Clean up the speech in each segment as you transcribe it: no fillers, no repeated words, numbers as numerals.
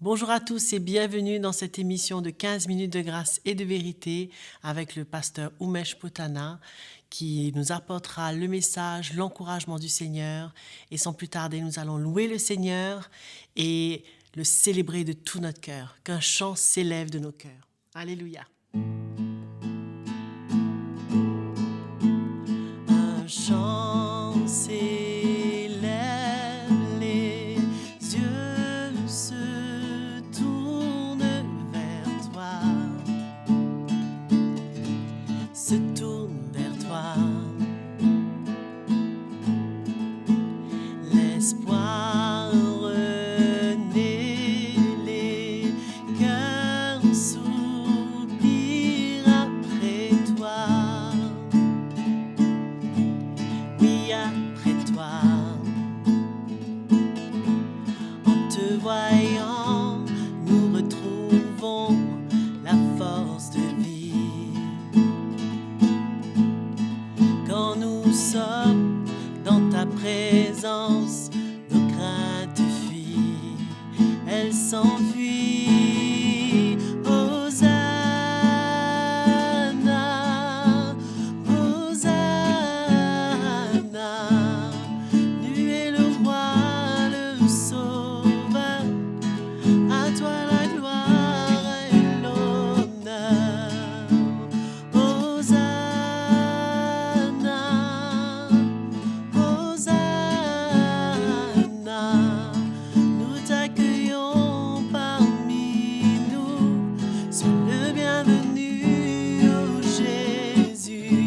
Bonjour à tous et bienvenue dans cette émission de 15 minutes de grâce et de vérité avec le pasteur Umesh Potana qui nous apportera le message, l'encouragement du Seigneur. Et sans plus tarder, nous allons louer le Seigneur et le célébrer de tout notre cœur. Qu'un chant s'élève de nos cœurs. Alléluia. Un chant s'élève, les yeux se tournent vers toi, se tournent vers toi. L'espoir renaît, les cœurs soupirent après toi. Oui, après toi. En te voyant, nous retrouvons la force de vie. Quand nous sommes dans ta présence, nos craintes fuient, elles s'enfuient. Hosanna, Hosanna, nu est le roi, le sauveur, à toi la gloire et l'honneur. Hosanna, Hosanna, nous t'accueillons parmi nous, sois le bienvenu, ô Jésus.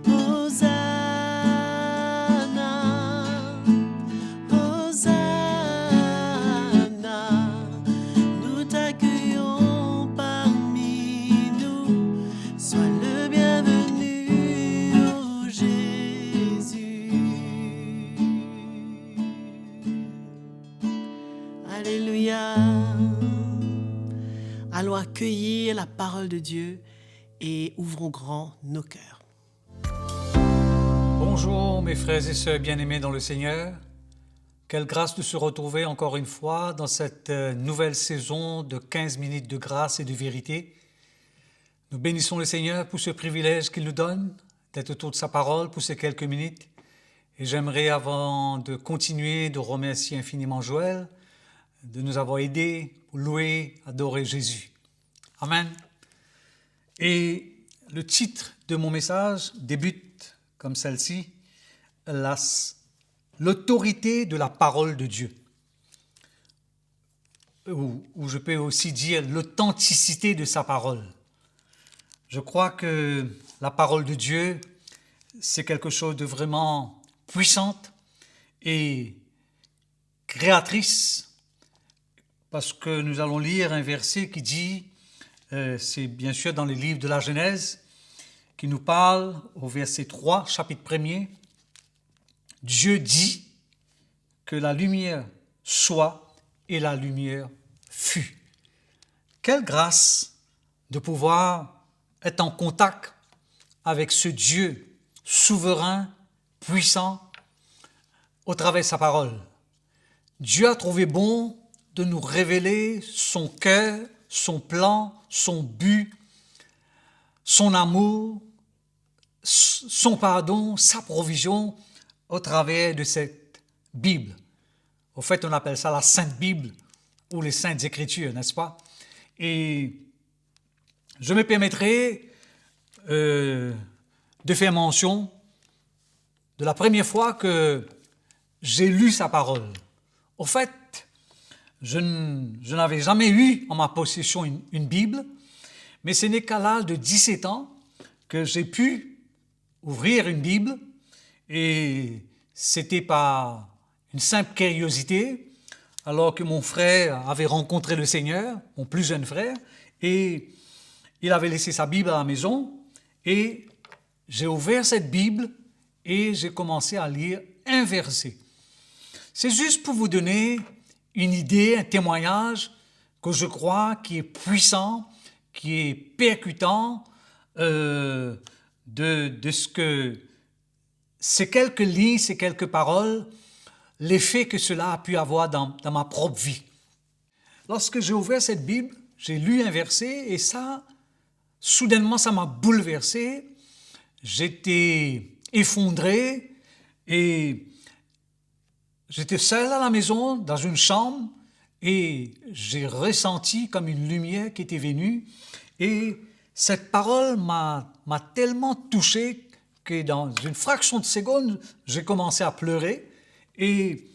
Hosanna, Hosanna, nous t'accueillons parmi nous, sois le bienvenu, ô Jésus. Alléluia. Allons accueillir la parole de Dieu et ouvrons grand nos cœurs. Bonjour mes frères et sœurs bien-aimés dans le Seigneur. Quelle grâce de se retrouver encore une fois dans cette nouvelle saison de 15 minutes de grâce et de vérité. Nous bénissons le Seigneur pour ce privilège qu'il nous donne d'être autour de sa parole pour ces quelques minutes. Et j'aimerais, avant de continuer, de remercier infiniment Joël de nous avoir aidés pour louer, adorer Jésus. Amen. Et le titre de mon message débute comme celle-ci, l'autorité de la parole de Dieu. Ou je peux aussi dire l'authenticité de sa parole. Je crois que la parole de Dieu, c'est quelque chose de vraiment puissante et créatrice, parce que nous allons lire un verset qui dit, c'est bien sûr dans les livres de la Genèse, qui nous parle au verset 3, chapitre 1er, Dieu dit que la lumière soit et la lumière fut. Quelle grâce de pouvoir être en contact avec ce Dieu souverain, puissant, au travers de sa parole. Dieu a trouvé bon de nous révéler son cœur, son plan, son but, son amour, son pardon, sa provision au travers de cette Bible. Au fait, on appelle ça la Sainte Bible ou les Saintes Écritures, n'est-ce pas? Et je me permettrai de faire mention de la première fois que j'ai lu sa parole. Au fait, je n'avais jamais eu en ma possession une Bible, mais ce n'est qu'à l'âge de 17 ans que j'ai pu ouvrir une Bible, et c'était par une simple curiosité, alors que mon frère avait rencontré le Seigneur, mon plus jeune frère, et il avait laissé sa Bible à la maison, et j'ai ouvert cette Bible et j'ai commencé à lire un verset. C'est juste pour vous donner une idée, un témoignage que je crois qui est puissant, qui est percutant de ce que ces quelques lignes, ces quelques paroles, l'effet que cela a pu avoir dans ma propre vie. lorsque j'ai ouvert cette Bible, j'ai lu un verset et ça, soudainement, ça m'a bouleversé. J'étais effondré et j'étais seul à la maison, dans une chambre, et j'ai ressenti comme une lumière qui était venue. Et cette parole m'a tellement touché que dans une fraction de seconde, j'ai commencé à pleurer. Et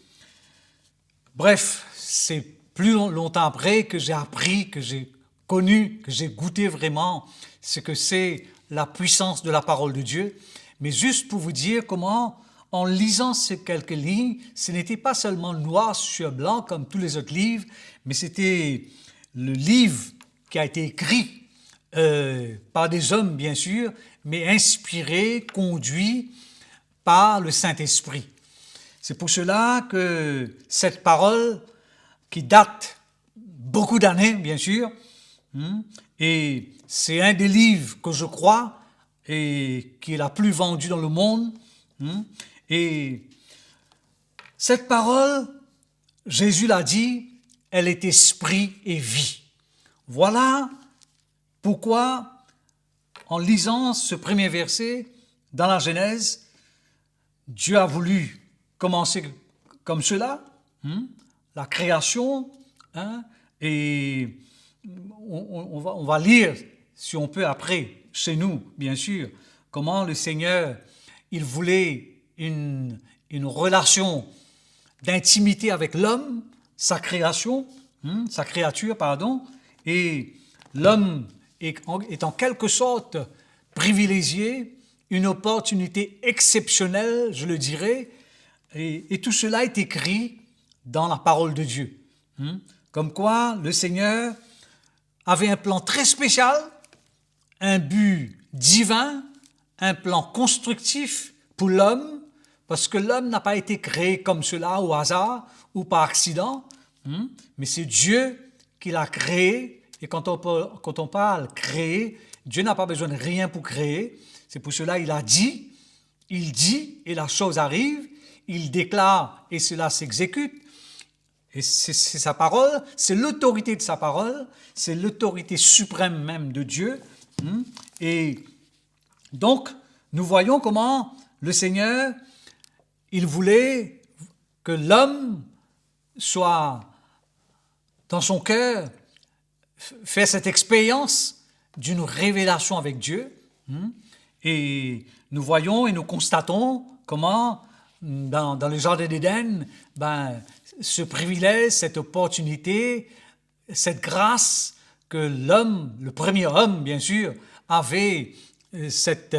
bref, c'est plus longtemps après que j'ai appris, que j'ai connu, que j'ai goûté vraiment ce que c'est la puissance de la parole de Dieu. Mais juste pour vous dire comment, en lisant ces quelques lignes, ce n'était pas seulement noir sur blanc comme tous les autres livres, mais c'était le livre qui a été écrit par des hommes, bien sûr, mais inspiré, conduit par le Saint-Esprit. C'est pour cela que cette parole, qui date beaucoup d'années, bien sûr, et c'est un des livres que je crois et qui est la plus vendue dans le monde. Et cette parole, Jésus l'a dit, elle est esprit et vie. Voilà pourquoi, en lisant ce premier verset dans la Genèse, Dieu a voulu commencer comme cela, la création, et on va lire, si on peut après, chez nous, bien sûr, comment le Seigneur, il voulait une relation d'intimité avec l'homme, sa créature, et l'homme est en quelque sorte privilégié, une opportunité exceptionnelle, je le dirais, et tout cela est écrit dans la parole de Dieu. Comme quoi le Seigneur avait un plan très spécial, un but divin, un plan constructif pour l'homme, parce que l'homme n'a pas été créé comme cela au hasard ou par accident, mais c'est Dieu qui l'a créé. Et quand on parle créer, Dieu n'a pas besoin de rien pour créer. C'est pour cela qu'il a dit, il dit et la chose arrive, il déclare et cela s'exécute. Et c'est sa parole, c'est l'autorité de sa parole, c'est l'autorité suprême même de Dieu. Et donc, nous voyons comment le Seigneur, il voulait que l'homme soit dans son cœur, fait cette expérience d'une révélation avec Dieu. Et nous voyons et nous constatons comment dans le jardin d'Éden, ce privilège, cette opportunité, cette grâce que l'homme, le premier homme bien sûr, avait cette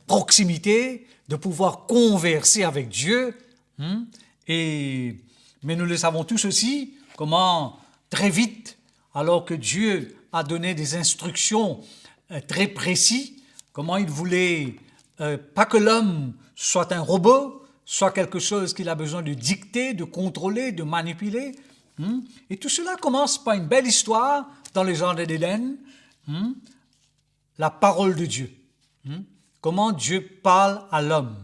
proximité de pouvoir converser avec Dieu. Mais nous le savons tous aussi, comment très vite, alors que Dieu a donné des instructions très précises, comment il voulait pas que l'homme soit un robot, soit quelque chose qu'il a besoin de dicter, de contrôler, de manipuler. Et tout cela commence par une belle histoire dans le jardin d'Éden, la parole de Dieu. Comment Dieu parle à l'homme.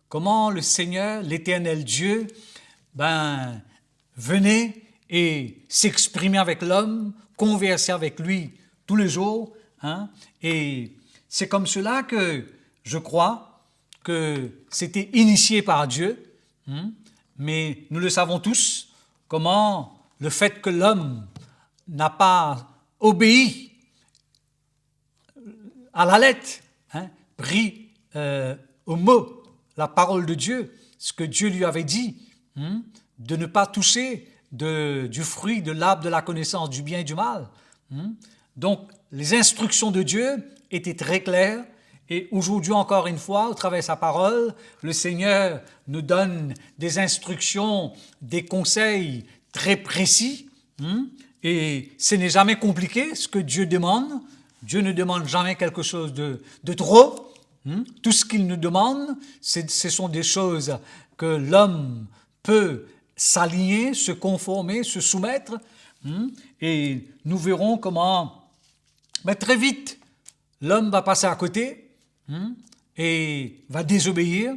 Comment le Seigneur, l'Éternel Dieu, venait et s'exprimait avec l'homme, conversait avec lui tous les jours. Et c'est comme cela que je crois que c'était initié par Dieu, mais nous le savons tous, comment le fait que l'homme n'a pas obéi à la lettre, pris au mot la parole de Dieu, ce que Dieu lui avait dit, de ne pas toucher du fruit de l'arbre de la connaissance du bien et du mal. Donc, les instructions de Dieu étaient très claires. Et aujourd'hui, encore une fois, au travers de sa parole, le Seigneur nous donne des instructions, des conseils très précis. Et ce n'est jamais compliqué ce que Dieu demande. Dieu ne demande jamais quelque chose de trop. Tout ce qu'il nous demande, ce sont des choses que l'homme peut s'aligner, se conformer, se soumettre. Et nous verrons comment, très vite, l'homme va passer à côté et va désobéir,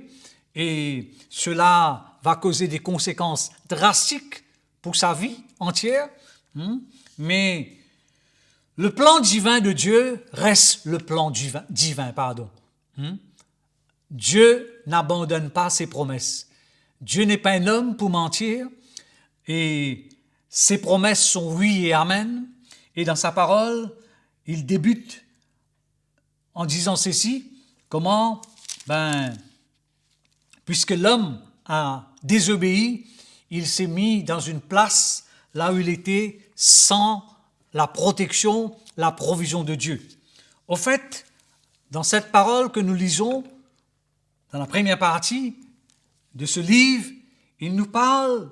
et cela va causer des conséquences drastiques pour sa vie entière, Mais le plan divin de Dieu reste le plan divin. Dieu n'abandonne pas ses promesses. Dieu n'est pas un homme pour mentir et ses promesses sont oui et amen. Et dans sa parole, il débute en disant ceci, comment, puisque l'homme a désobéi, il s'est mis dans une place là où il était sans la protection, la provision de Dieu. Au fait, dans cette parole que nous lisons, dans la première partie de ce livre, il nous parle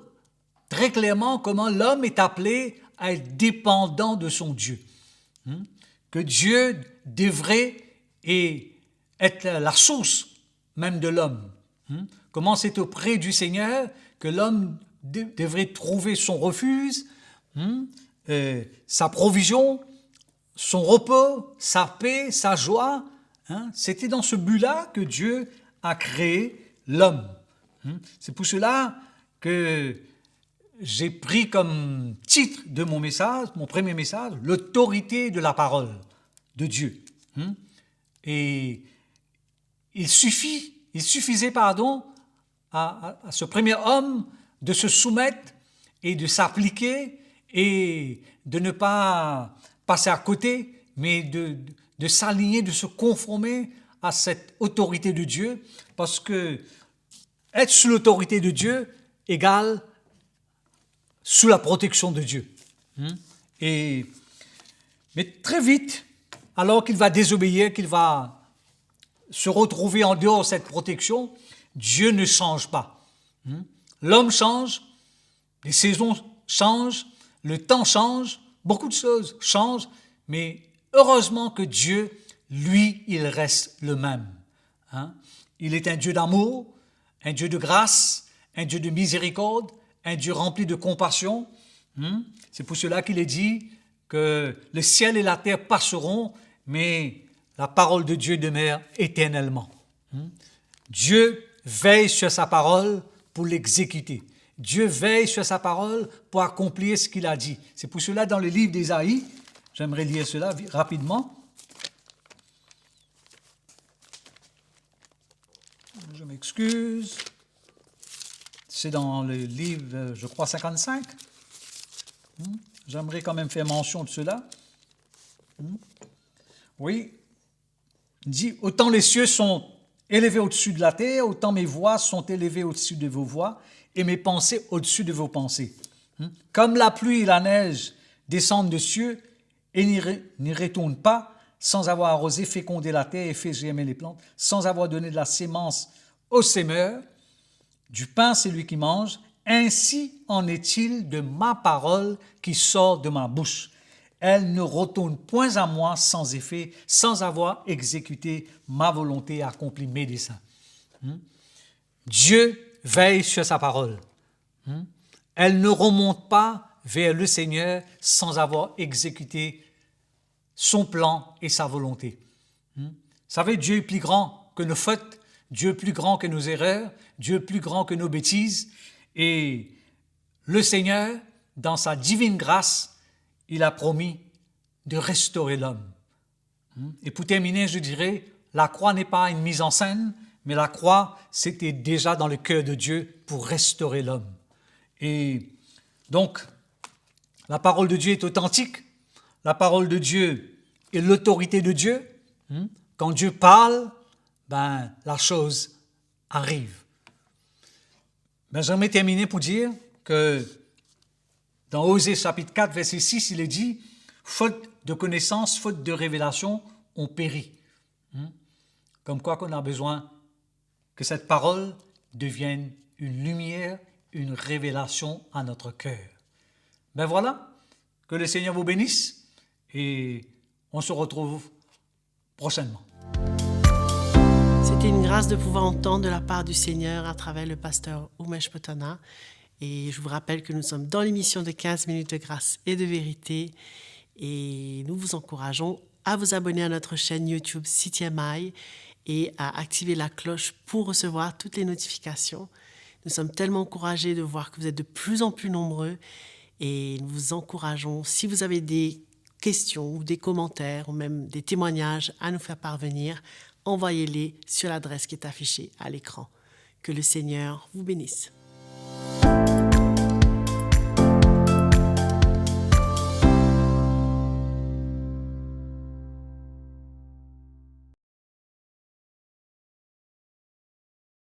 très clairement comment l'homme est appelé à être dépendant de son Dieu. Que Dieu devrait être la source même de l'homme. Comment c'est auprès du Seigneur que l'homme devrait trouver son refuge, sa provision, son repos, sa paix, sa joie. C'était dans ce but-là que Dieu a créé l'homme. C'est pour cela que j'ai pris comme titre de mon message, mon premier message, l'autorité de la parole de Dieu. Et il suffisait, à ce premier homme de se soumettre et de s'appliquer et de ne pas passer à côté, mais de s'aligner, de se conformer à cette autorité de Dieu, parce que être sous l'autorité de Dieu égale sous la protection de Dieu. Mais très vite, alors qu'il va désobéir, qu'il va se retrouver en dehors de cette protection, Dieu ne change pas. L'homme change, les saisons changent, le temps change, beaucoup de choses changent, mais heureusement que Dieu, lui, il reste le même. Il est un Dieu d'amour, un Dieu de grâce, un Dieu de miséricorde, un Dieu rempli de compassion. C'est pour cela qu'il est dit que le ciel et la terre passeront, mais la parole de Dieu demeure éternellement. Dieu veille sur sa parole pour l'exécuter. Dieu veille sur sa parole pour accomplir ce qu'il a dit. C'est pour cela, dans le livre d'Ésaïe, j'aimerais lire cela rapidement. Je m'excuse. C'est dans le livre, je crois, 55. J'aimerais quand même faire mention de cela. Oui. Il dit, autant les cieux sont élevés au-dessus de la terre, autant mes voix sont élevées au-dessus de vos voix et mes pensées au-dessus de vos pensées. Comme la pluie et la neige descendent des cieux et n'y retournent pas sans avoir arrosé, fécondé la terre et fait germer les plantes, sans avoir donné de la sémence au semeur, du pain c'est lui qui mange, ainsi en est-il de ma parole qui sort de ma bouche. Elle ne retourne point à moi sans effet, sans avoir exécuté ma volonté et accompli mes desseins. Dieu veille sur sa parole. Elle ne remonte pas vers le Seigneur sans avoir exécuté son plan et sa volonté. Vous savez, Dieu est plus grand que nos fautes, Dieu est plus grand que nos erreurs, Dieu est plus grand que nos bêtises. Et le Seigneur, dans sa divine grâce, il a promis de restaurer l'homme. Et pour terminer, je dirais, la croix n'est pas une mise en scène, mais la croix, c'était déjà dans le cœur de Dieu pour restaurer l'homme. Et donc, la parole de Dieu est authentique, la parole de Dieu est l'autorité de Dieu. Quand Dieu parle, la chose arrive. J'aimerais terminer pour dire que dans Osée chapitre 4, verset 6, il est dit « Faute de connaissance, faute de révélation, on périt. » Comme quoi qu'on a besoin que cette parole devienne une lumière, une révélation à notre cœur. Voilà, que le Seigneur vous bénisse et on se retrouve prochainement. C'était une grâce de pouvoir entendre de la part du Seigneur à travers le pasteur Umesh Potana. Et je vous rappelle que nous sommes dans l'émission de 15 minutes de grâce et de vérité. Et nous vous encourageons à vous abonner à notre chaîne YouTube CTMI et à activer la cloche pour recevoir toutes les notifications. Nous sommes tellement encouragés de voir que vous êtes de plus en plus nombreux Et nous vous encourageons, si vous avez des questions ou des commentaires ou même des témoignages à nous faire parvenir, envoyez-les sur l'adresse qui est affichée à l'écran. Que le Seigneur vous bénisse.